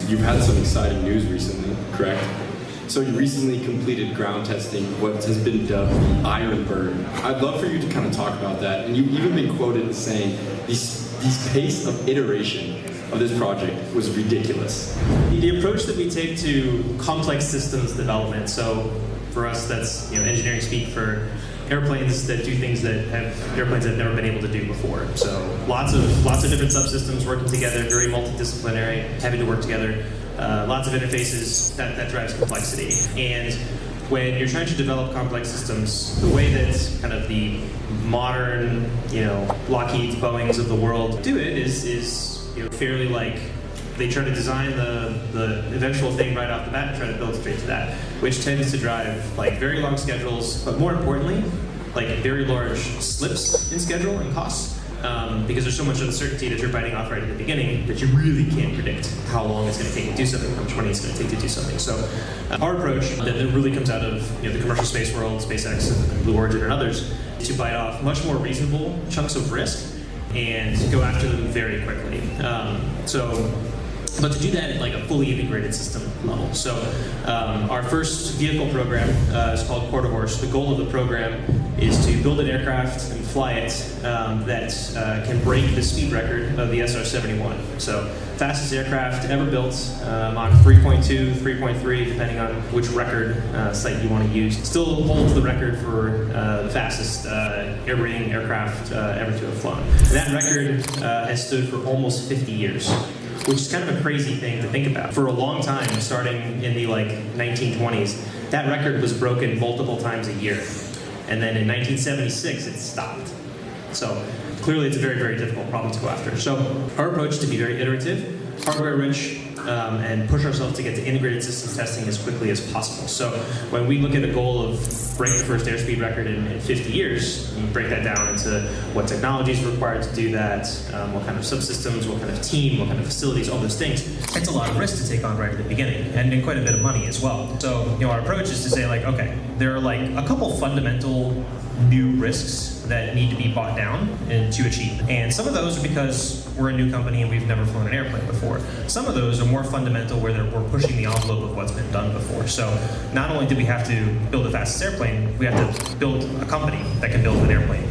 you've had some exciting news recently, correct? So you recently completed ground testing, what has been dubbed the Iron Bird. I'd love for you to kind of talk about that, and you've even been quoted as saying, the pace of iteration of this project was ridiculous. The approach that we take to complex systems development, so for us that's engineering speak for airplanes that do things that airplanes have never been able to do before. So lots of different subsystems working together, very multidisciplinary, having to work together, lots of interfaces, that drives complexity. And when you're trying to develop complex systems, the way that kind of the modern, Lockheed's, Boeing's of the world do it is fairly like they try to design the eventual thing right off the bat and try to build straight to that, which tends to drive like very long schedules, but more importantly, like very large slips in schedule and costs. Because there's so much uncertainty that you're biting off right at the beginning that you really can't predict how long it's going to take to do something, how much money it's going to take to do something. So our approach that really comes out of the commercial space world, SpaceX and Blue Origin and others, is to bite off much more reasonable chunks of risk and go after them very quickly. But to do that at like a fully integrated system level. So our first vehicle program is called Quarter Horse. The goal of the program is to build an aircraft and fly it that can break the speed record of the SR-71. So fastest aircraft ever built, Mach 3.2, 3.3, depending on which record site you want to use. Still holds the record for the fastest air-breathing aircraft ever to have flown. And that record has stood for almost 50 years. Which is kind of a crazy thing to think about. For a long time, starting in the 1920s, that record was broken multiple times a year. And then in 1976, it stopped. So clearly it's a very, very difficult problem to go after. So our approach is to be very iterative, hardware rich, and push ourselves to get to integrated systems testing as quickly as possible. So when we look at a goal of break the first airspeed record in 50 years, you break that down into what technology is required to do that, what kind of subsystems, what kind of team, what kind of facilities, all those things. It's a lot of risk to take on right at the beginning, and quite a bit of money as well. So our approach is to say okay, there are a couple fundamental new risks that need to be brought down and to achieve. And some of those are because we're a new company and we've never flown an airplane before. Some of those are more fundamental where we're pushing the envelope of what's been done before. So not only do we have to build the fastest airplane, we have to build a company that can build an airplane.